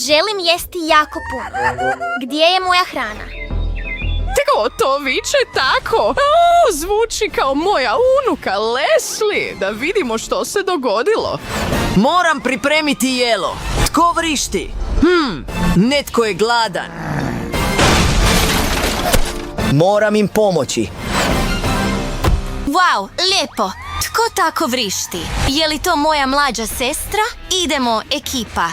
Želim jesti jako puno. Gdje je moja hrana? Tko to viče tako? Zvuči kao moja unuka Leslie. Da vidimo što se dogodilo. Moram pripremiti jelo. Tko vrišti? Netko je gladan. Moram im pomoći. Wow, lijepo. Tko tako vrišti? Je li to moja mlađa sestra? Idemo, ekipa.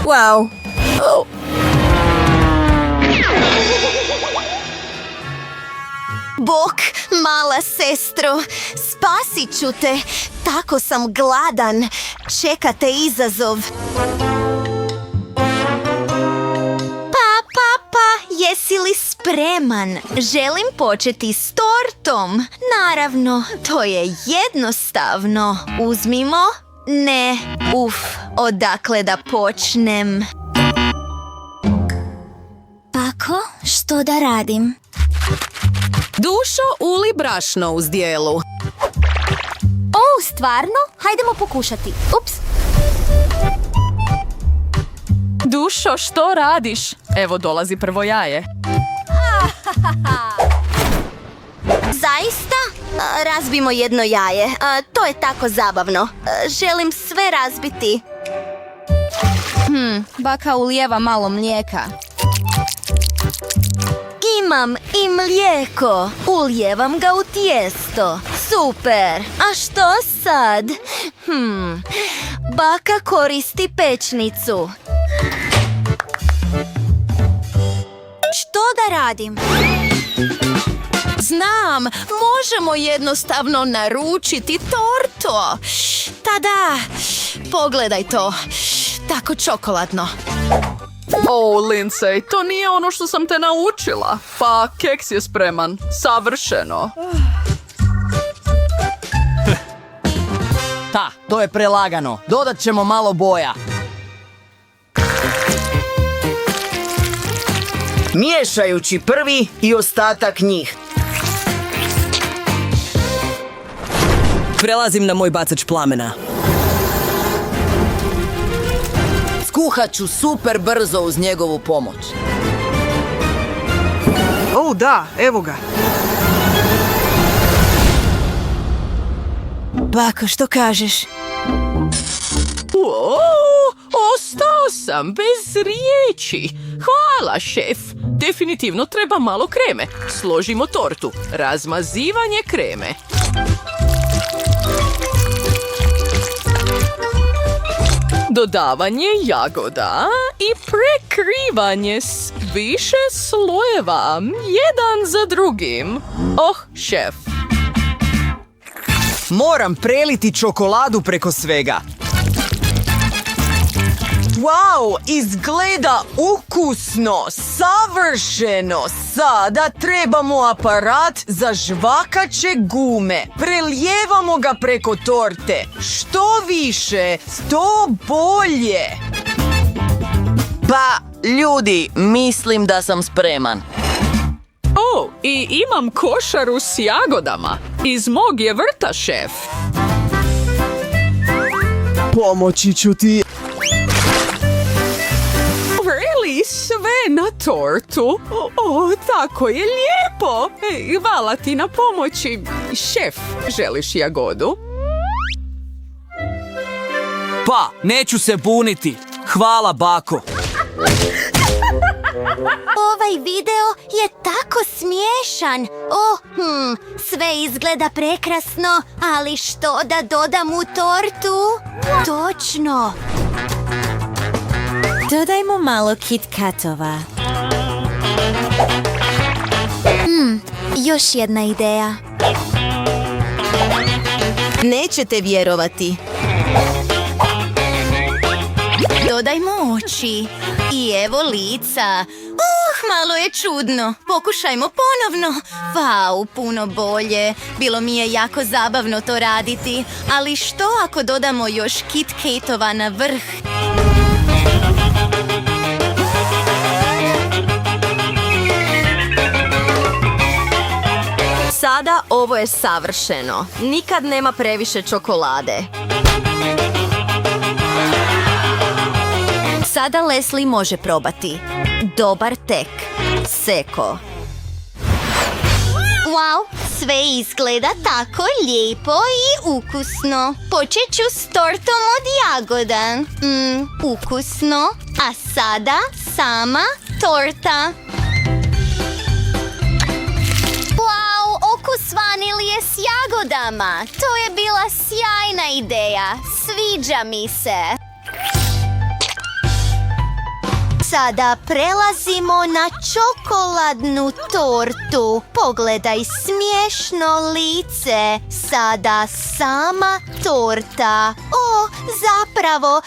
Wow. Bok, mala sestro, spasit ću te. Tako sam gladan. Čekate izazov. Jesi li spreman? Želim početi s tortom. Naravno, to je jednostavno. Uzmimo. Ne, odakle da počnem? Bako, što da radim? Dušo, uli brašno u zdjelu. Stvarno? Hajdemo pokušati. Ups. Dušo, što radiš? Evo, dolazi prvo jaje. Zaista? Razbimo jedno jaje. To je tako zabavno. Želim sve razbiti. Baka ulijeva malo mlijeka. Imam i mlijeko. Ulijevam ga u tijesto. Super. A što sad? Baka koristi pečnicu. Što da radim? Znam, možemo jednostavno naručiti torto. Tada, pogledaj to. Tako čokoladno. Lindsay, to nije ono što sam te naučila. Pa, keks je spreman. Savršeno. To je prelagano. Dodat ćemo malo boja. Miješajući prvi i ostatak njih. Prelazim na moj bacač plamena. Skuhat ću super brzo uz njegovu pomoć. Da, evo ga. Bako, što kažeš? Ostao sam bez riječi. Hvala, šef. Definitivno treba malo kreme. Složimo tortu. Razmazivanje kreme. Dodavanje jagoda i prekrivanje s više slojeva, jedan za drugim. Šef. Moram preliti čokoladu preko svega. Wow, izgleda ukusno, savršeno. Sada trebamo aparat za žvakaće gume. Prelijevamo ga preko torte. Što više, to bolje. Pa, ljudi, mislim da sam spreman. I imam košaru s jagodama. Iz mog je vrta, šef. Pomoći ću ti. Sve na tortu. Tako je lijepo. Hvala ti na pomoći. Šef, želiš jagodu? Pa, neću se buniti. Hvala, bako. Ovaj video je tako smiješan. Sve izgleda prekrasno, ali što da dodam u tortu? Točno. Dodajmo malo KitKatova. Još jedna ideja. Nećete vjerovati. Dodajmo oči. I evo lica. Malo je čudno. Pokušajmo ponovno. Wow, puno bolje. Bilo mi je jako zabavno to raditi. Ali što ako dodamo još KitKatova na vrh? Sada ovo je savršeno. Nikad nema previše čokolade. Sada Leslie može probati. Dobar tek. Seko. Wow, sve izgleda tako lijepo i ukusno. Počet ću s tortom od jagoda. Ukusno. A sada sama torta. Wow, okus vanilije s jagodama. To je bila sjajna ideja. Sviđa mi se. Sada prelazimo na čokoladnu tortu. Pogledaj smiješno lice. Sada sama torta. O, zapravo,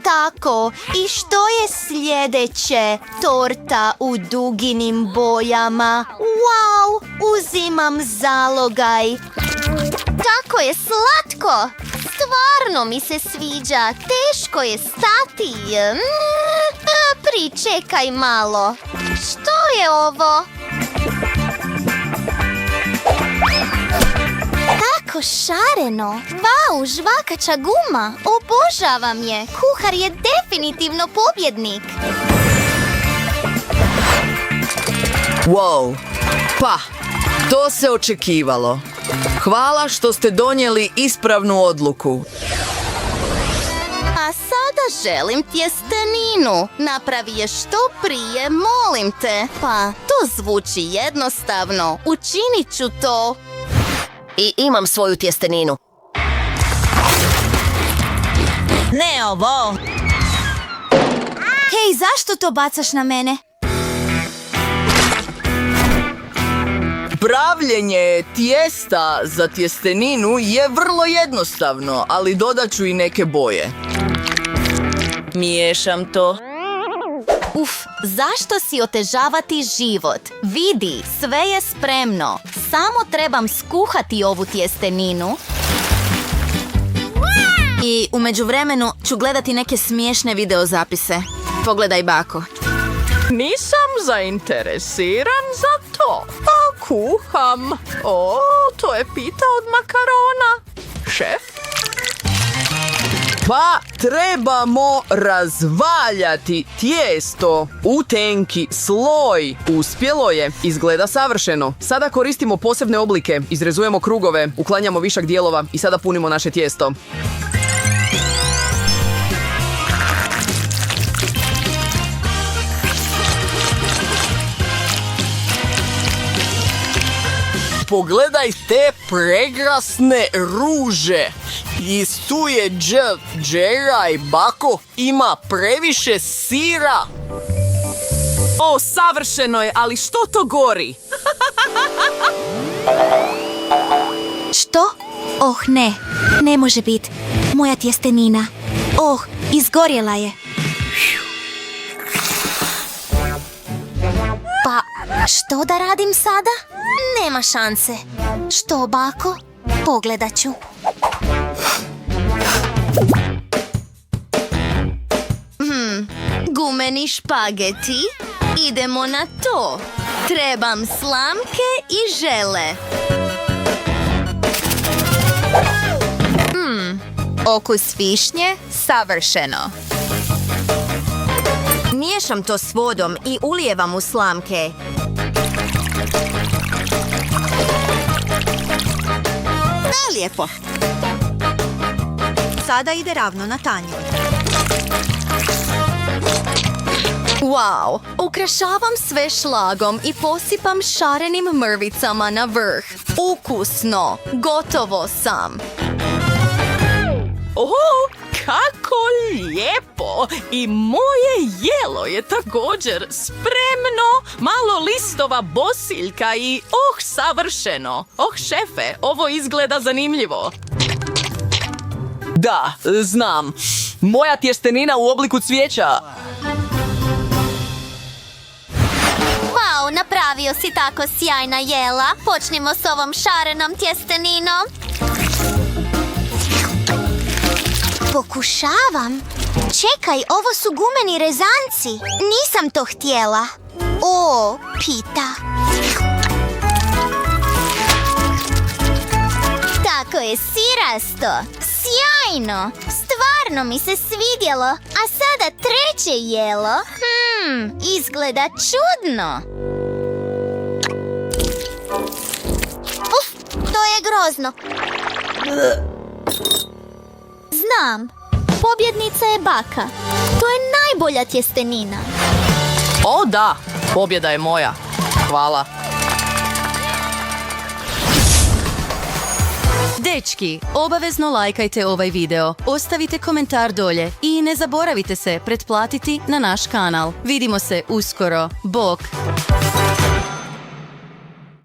tako. I što je sljedeće? Torta u duginim bojama. Wow, uzimam zalogaj. Tako je slatko. Stvarno mi se sviđa. Teško je stati. Pričekaj malo. Što je ovo? Tako šareno. Vau, žvakača guma. Obožavam je. Kuhar je definitivno pobjednik. Wow, pa, to se očekivalo. Hvala što ste donijeli ispravnu odluku. A sada želim tjesteninu. Napravi je što prije, molim te. Pa, to zvuči jednostavno. Učinit ću to. I imam svoju tjesteninu. Ne ovo. Hej, zašto to bacaš na mene? Pravljenje tijesta za tjesteninu je vrlo jednostavno, ali dodat ću i neke boje. Miješam to. Zašto si otežavati život? Vidi, sve je spremno. Samo trebam skuhati ovu tjesteninu. I u međuvremenu ću gledati neke smiješne videozapise. Pogledaj, bako. Nisam zainteresiran za to. Pa kuham. O, to je pita od makarona. Šef? Pa trebamo razvaljati tijesto u tenki sloj. Uspjelo je. Izgleda savršeno. Sada koristimo posebne oblike. Izrezujemo krugove, uklanjamo višak dijelova i sada punimo naše tijesto. Pogledaj te prekrasne ruže. I tu je Džera i bako ima previše sira. O, savršeno je, ali što to gori? Što? Oh, ne može biti. Moja tjestenina. Oh, izgorjela je. Pa, što da radim sada? Nema šanse. Što, bako? Pogledat ću. Gumeni špageti. Idemo na to. Trebam slamke i žele. Okus višnje, savršeno. Miješam to s vodom i ulijevam u slamke. Lijepo. Sada ide ravno na tanjur. Wow, ukrašavam sve šlagom i posipam šarenim mrvicama na vrh. Ukusno, gotovo sam. O, kako lijepo! I moje jelo je također spremno. Malo listova bosiljka i savršeno. Šefe, ovo izgleda zanimljivo. Da, znam. Moja tjestenina u obliku cvijeća. Wow, napravio si tako sjajna jela. Počnimo s ovom šarenom tjesteninom. Pokušavam. Čekaj, ovo su gumeni rezanci. Nisam to htjela. O, pita. Kako je sirasto! Sjajno! Stvarno mi se svidjelo, a sada treće jelo. Izgleda čudno. Uf, to je grozno. Znam, pobjednica je baka. To je najbolja tjestenina. O da, pobjeda je moja. Hvala. Dečki, obavezno lajkajte ovaj video, ostavite komentar dolje i ne zaboravite se pretplatiti na naš kanal. Vidimo se uskoro. Bok!